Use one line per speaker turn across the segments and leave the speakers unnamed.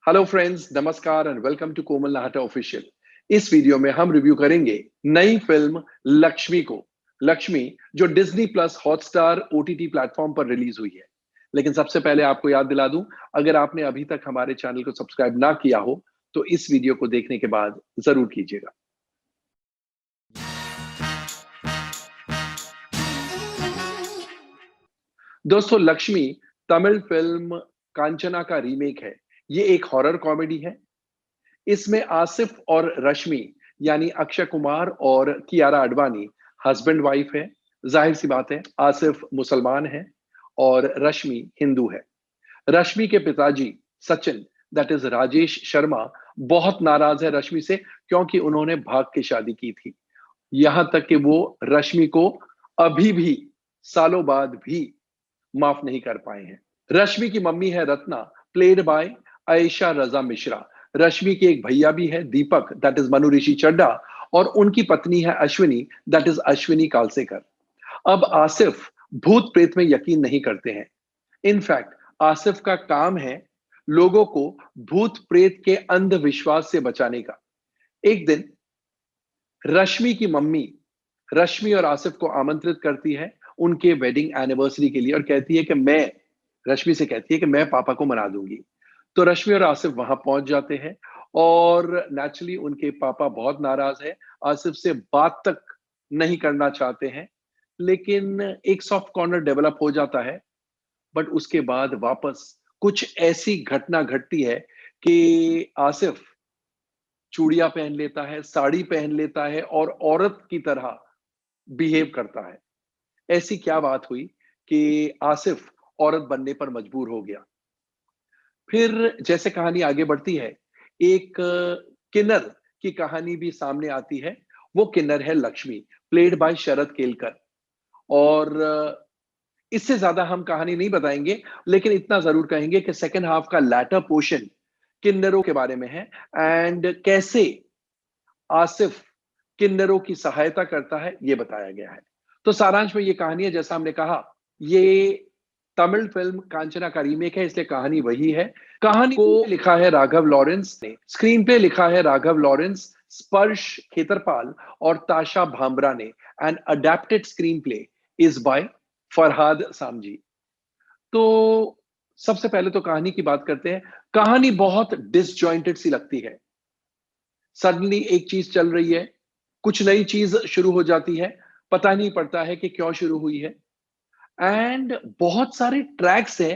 Hello friends, नमस्कार and welcome to Komal Nahata official. इस video में हम रिव्यू करेंगे नई फिल्म लक्ष्मी को। लक्ष्मी जो Disney plus Hotstar OTT platform पर रिलीज हुई है। लेकिन सबसे पहले आपको याद दिला दूं, अगर आपने अभी तक हमारे चैनल को सब्सक्राइब ना किया हो तो इस वीडियो को देखने के बाद जरूर कीजिएगा। दोस्तों, लक्ष्मी तमिल फिल्म कांचना का रीमेक है। ये एक हॉरर कॉमेडी है। इसमें आसिफ और रश्मि यानी अक्षय कुमार और कियारा आडवाणी हस्बैंड वाइफ है। जाहिर सी बात है, आसिफ मुसलमान है और रश्मि हिंदू है। रश्मि के पिताजी सचिन, दैट इज राजेश शर्मा, बहुत नाराज है रश्मि से क्योंकि उन्होंने भाग के शादी की थी। यहां तक कि वो रश्मि को अभी भी सालों बाद भी माफ नहीं कर पाए हैं। रश्मि की मम्मी है रत्ना, प्लेड बाय आयशा रजा मिश्रा। रश्मि के एक भैया भी है दीपक, दैट इज मनु ऋषि चड्डा, और उनकी पत्नी है अश्विनी, दैट इज अश्विनी कालसेकर। अब आसिफ भूत प्रेत में यकीन नहीं करते हैं। इनफैक्ट आसिफ का काम है लोगों को भूत प्रेत के अंधविश्वास से बचाने का। एक दिन रश्मि की मम्मी रश्मि और आसिफ को आमंत्रित करती है उनके वेडिंग एनिवर्सरी के लिए और कहती है कि मैं रश्मि से कहती है कि मैं पापा को मना दूंगी। तो रश्मि और आसिफ वहां पहुंच जाते हैं और नेचुरली उनके पापा बहुत नाराज है, आसिफ से बात तक नहीं करना चाहते हैं। लेकिन एक सॉफ्ट कॉर्नर डेवलप हो जाता है। बट उसके बाद वापस कुछ ऐसी घटना घटती है कि आसिफ चूड़ियां पहन लेता है, साड़ी पहन लेता है और औरत की तरह बिहेव करता है। ऐसी क्या बात हुई कि आसिफ औरत बनने पर मजबूर हो गया। फिर जैसे कहानी आगे बढ़ती है, एक किन्नर की कहानी भी सामने आती है। वो किन्नर है लक्ष्मी, प्लेड बाय शरद केलकर। और इससे ज्यादा हम कहानी नहीं बताएंगे, लेकिन इतना जरूर कहेंगे कि सेकेंड हाफ का लैटर पोर्शन किन्नरों के बारे में है एंड कैसे आसिफ किन्नरों की सहायता करता है, ये बताया गया है। तो सारांश में ये कहानी है, जैसा हमने कहा, ये तमिल फिल्म कांचना का रीमेक है, इसलिए कहानी वही है। कहानी को लिखा है राघव लॉरेंस ने, स्क्रीन पे लिखा है राघव लॉरेंस, स्पर्श खेतरपाल और ताशा भामरा ने, and adapted screen play is by Farhad Samji. तो सबसे पहले तो कहानी की बात करते हैं। कहानी बहुत डिसजॉइंटेड सी लगती है। सडनली एक चीज चल रही है, कुछ नई चीज शुरू हो जाती है, पता नहीं पड़ता है कि क्यों शुरू हुई है। एंड बहुत सारे ट्रैक्स हैं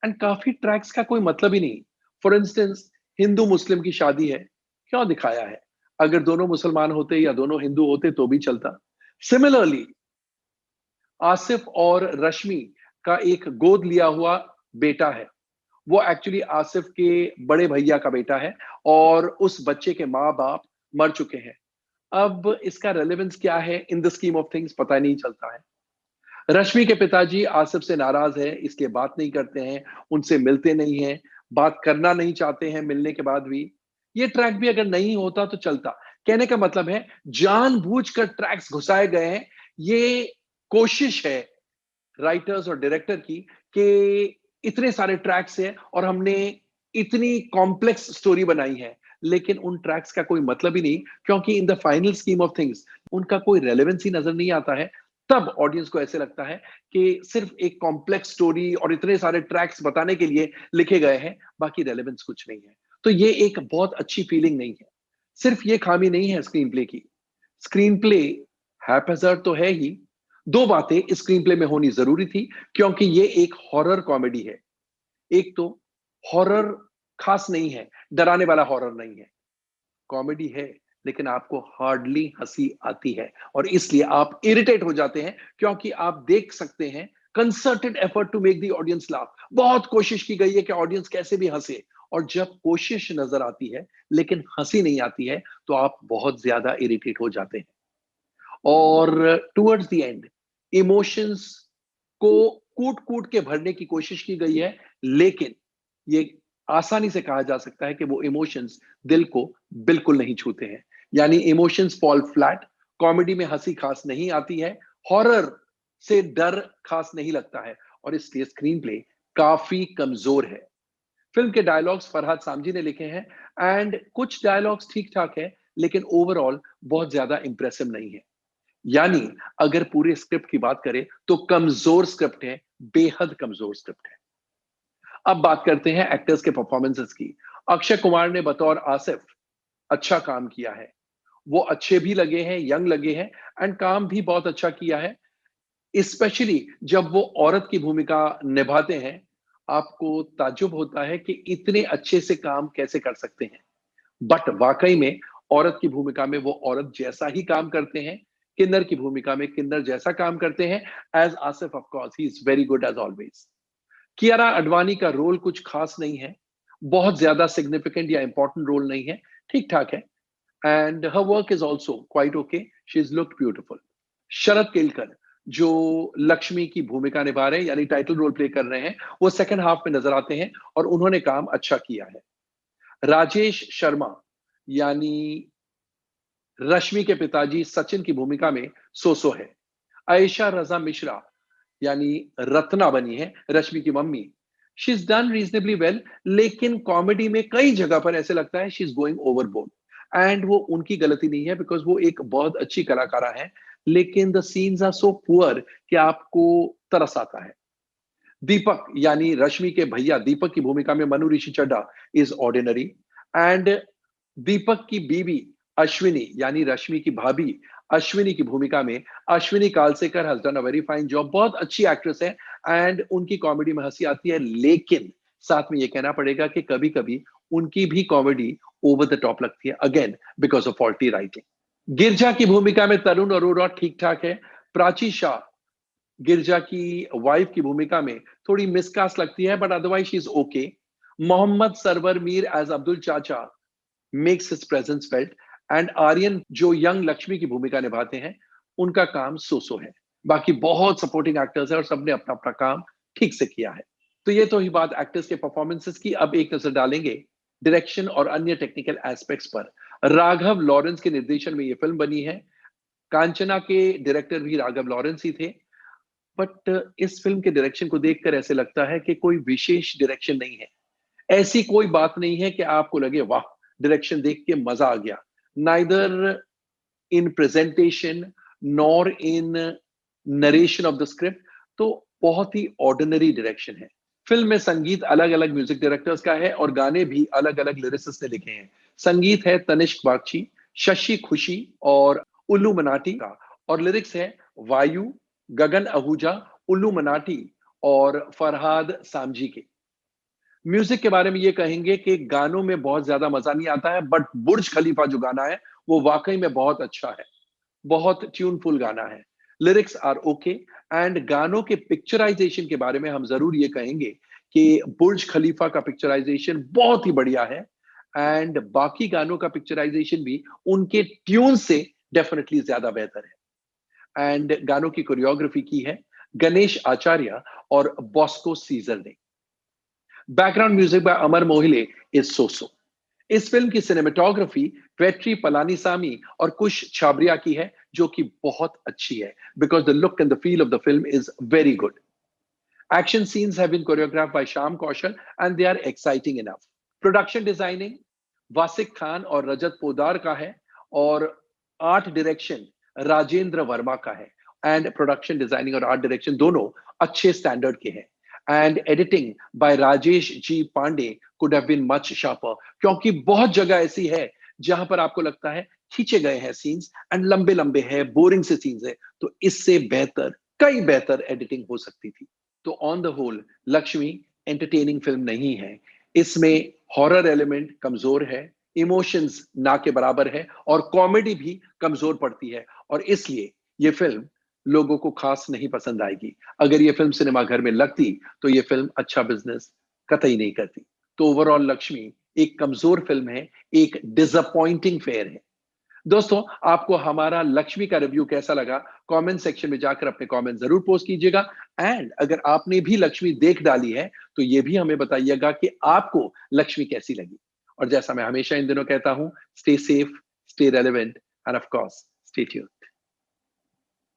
एंड काफी ट्रैक्स का कोई मतलब ही नहीं। फॉर इंस्टेंस, हिंदू मुस्लिम की शादी है, क्यों दिखाया है? अगर दोनों मुसलमान होते या दोनों हिंदू होते तो भी चलता। सिमिलरली आसिफ और रश्मि का एक गोद लिया हुआ बेटा है। वो एक्चुअली आसिफ के बड़े भैया का बेटा है और उस बच्चे के माँ बाप मर चुके हैं। अब इसका रेलेवेंस क्या है in the scheme of things, पता नहीं चलता है। रश्मि के पिताजी आसिफ से नाराज है, इसलिए बात नहीं करते हैं, उनसे मिलते नहीं हैं, बात करना नहीं चाहते हैं मिलने के बाद भी। ये ट्रैक भी अगर नहीं होता तो चलता। कहने का मतलब है जानबूझकर ट्रैक्स घुसाए गए हैं। ये कोशिश है राइटर्स और डायरेक्टर की कि इतने सारे ट्रैक्स हैं और हमने इतनी कॉम्प्लेक्स स्टोरी बनाई है, लेकिन उन ट्रैक्स का कोई मतलब ही नहीं, क्योंकि in the final scheme of things उनका कोई रेलेवेंस ही नजर नहीं आता है। तब ऑडियंस को ऐसे लगता है कि सिर्फ एक कॉम्प्लेक्स स्टोरी और इतने सारे ट्रैक्स बताने के लिए लिखे गए हैं, बाकी रेलेवेंस कुछ नहीं है। तो ये एक बहुत अच्छी फीलिंग नहीं है। सिर्फ ये खामी नहीं है स्क्रीन प्ले की। स्क्रीन प्ले हैपहैज़र्ड तो है ही। दो बातें स्क्रीन प्ले में होनी जरूरी थी, क्योंकि ये एक हॉरर कॉमेडी है। एक तो हॉरर खास नहीं है, डराने वाला हॉरर नहीं है, कॉमेडी है, लेकिन आपको हार्डली हंसी आती है और इसलिए आप इरिटेट हो जाते हैं, क्योंकि आप देख सकते हैं concerted effort to make the audience laugh. बहुत कोशिश की गई है कि ऑडियंस कैसे भी हंसे, और जब कोशिश नजर आती है लेकिन हंसी नहीं आती है तो आप बहुत ज्यादा इरिटेट हो जाते हैं। और टुवर्ड्स द एंड इमोशंस को कूट कूट के भरने की कोशिश की गई है, लेकिन ये आसानी से कहा जा सकता है कि वो इमोशंस दिल को बिल्कुल नहीं छूते हैं। यानी इमोशंस फॉल फ्लैट। कॉमेडी में हंसी खास नहीं आती है, हॉरर से डर खास नहीं लगता है, और इसलिए स्क्रीन प्ले काफी कमजोर है। फिल्म के डायलॉग्स फरहाद सामजी ने लिखे हैं एंड कुछ डायलॉग्स ठीक-ठाक है, लेकिन ओवरऑल बहुत ज़्यादा इंप्रेसिव नहीं है। यानी अगर पूरे स्क्रिप्ट की बात करें तो कमज़ोर स्क्रिप्ट है, बेहद कमज़ोर स्क्रिप्ट है। अब बात करते हैं एक्टर्स के परफॉर्मेंसेस की। अक्षय कुमार ने बतौर आसिफ अच्छा काम किया है। वो अच्छे भी लगे हैं, यंग लगे हैं एंड काम भी बहुत अच्छा किया है। स्पेशली जब वो औरत की भूमिका निभाते हैं, आपको ताज्जुब होता है कि इतने अच्छे से काम कैसे कर सकते हैं। बट वाक़ई में औरत की भूमिका में वो औरत जैसा ही काम करते हैं, किन्नर की भूमिका में किन्नर जैसा काम करते हैं। As Asif of course he is very good as always. Kiara Advani का रोल कुछ खास नहीं है, बहुत ज़्यादा सिग्निफिकेंट या इम्पोर्टेंट रोल नहीं है, ठीक-ठाक है and her work is also quite okay, she is looked beautiful. Sharad Kelkar जो लक्ष्मी की भूमिका निभा रहे हैं यानी टाइटल रोल प्ले कर रहे हैं, वो सेकंड हाफ में नज़र आते हैं और उन्होंने काम अच्छा किया है। राजेश शर्मा यानी रश्मि के पिताजी सचिन की भूमिका में सो-सो है। आयशा रज़ा मिश्रा यानी रत्ना बनी है रश्मि की मम्मी। She is done reasonably well लेकिन कॉमेडी में कई जगह पर ऐसे लगता है she is going overboard and वो उनकी गलती नहीं है बिकॉज़ वो एक बहुत अच्छी कलाकारा है, लेकिन the scenes are so poor कि आपको तरस आता है। दीपक यानी रश्मि के भैया दीपक की भूमिका में मनु ऋषि चड्ढा इज़ ऑर्डिनरी एंड दीपक की बीवी अश्विनी यानी रश्मि की भाभी अश्विनी की भूमिका में Ashwini Kalsekar has done a very fine job. बहुत अच्छी एक्ट्रेस है एंड उनकी कॉमेडी में हंसी आती है, लेकिन साथ में ये कहना पड़ेगा कि कभी-कभी उनकी भी कॉमेडी ओवर द टॉप लगती है again because of faulty writing. Girija की भूमिका में तरुण अरोड़ा ठीक-ठाक है। प्राची शाह गिरजा की वाइफ की भूमिका में थोड़ी मिसकास्ट लगती है but otherwise she is okay. Mohammed Sarwar Mir as Abdul Chacha makes his presence felt and Aryan जो यंग लक्ष्मी की भूमिका निभाते हैं उनका काम सो है। बाकी बहुत सपोर्टिंग एक्टर्स है और सबने अपना अपना काम ठीक से किया है। तो ये तो ही बात एक्टर्स के परफॉर्मेंसेस की। अब एक नजर डालेंगे डायरेक्शन और अन्य टेक्निकल एस्पेक्ट्स पर। राघव लॉरेंस के निर्देशन में ये फिल्म बनी है। कांचना के डायरेक्टर भी राघव लॉरेंस ही थे। बट इस फिल्म के डायरेक्शन को देखकर ऐसे लगता है कि कोई विशेष डायरेक्शन नहीं है। ऐसी कोई बात नहीं है कि आपको लगे वाह! डायरेक्शन देख के मज़ा आ गया। Neither in presentation nor in narration of the script. तो बहुत ही ऑर्डिनरी डायरेक्शन है। फिल्म में संगीत अलग-अलग म्यूजिक डायरेक्टर्स का है और गाने भी अलग-अलग लिरिसिस्ट ने लिखे हैं। संगीत है तनिष्क बागची, शशि खुशी और उल्लू मनाटी का और लिरिक्स है वायु, गगन आहूजा, उल्लू मनाटी और फरहाद सामजी के। म्यूजिक के बारे में ये कहेंगे कि गानों में बहुत ज्यादा मजा नहीं आता है बट बुर्ज खलीफा जो गाना है वो वाकई में बहुत अच्छा है। बहुत ट्यूनफुल गाना है। लिरिक्स आर ओके एंड गानों के पिक्चराइजेशन के बारे में हम जरूर ये कहेंगे कि बुर्ज खलीफा का पिक्चराइजेशन बहुत ही बढ़िया है एंड बाकी गानों का पिक्चराइजेशन भी उनके ट्यून से डेफिनेटली ज्यादा बेहतर है। एंड गानों की कोरियोग्राफी की है गणेश आचार्य और बॉस्को सीजर ने। Background music by Amar Mohile is so. इस फिल्म की सिनेमेटोग्राफी वेट्री पलानीसामी और कुश छाबरिया की है जो कि बहुत अच्छी है because the look and the feel of the film is very good. Action scenes have been choreographed by Sham Kaushal and they are exciting enough. Production designing वासिक Khan और रजत पोदार का है और आर्ट डायरेक्शन राजेंद्र वर्मा का है एंड प्रोडक्शन डिजाइनिंग और art direction दोनों अच्छे standard के हैं and editing by Rajesh ji Pandey could have been much sharper क्योंकि बहुत जगह ऐसी है जहां पर आपको लगता है खींचे गए हैं सीन्स एंड लंबे लंबे हैं बोरिंग से सीन्स है, तो इससे बेहतर कई बेहतर एडिटिंग हो सकती थी। तो on the whole Lakshmi entertaining film नहीं है। इसमें हॉरर एलिमेंट कमजोर है, इमोशंस ना के बराबर है और कॉमेडी भी कमजोर पड़ती है और इसलिए ये फिल्म लोगों को खास नहीं पसंद आएगी। अगर ये फिल्म सिनेमा घर में लगती तो ये फिल्म अच्छा बिजनेस कतई नहीं करती। तो ओवरऑल लक्ष्मी एक कमजोर फिल्म है, एक डिसअपॉइंटिंग फेयर है। दोस्तों, आपको हमारा लक्ष्मी का रिव्यू कैसा लगा? कमेंट सेक्शन में जाकर अपने कमेंट जरूर पोस्ट कीजिएगा एंड अगर आपने भी लक्ष्मी देख डाली है, तो ये भी हमें बताइएगा कि आपको लक्ष्मी कैसी लगी। और जैसा मैं हमेशा इन दिनों कहता हूं, stay safe, stay relevant end of course stay tuned.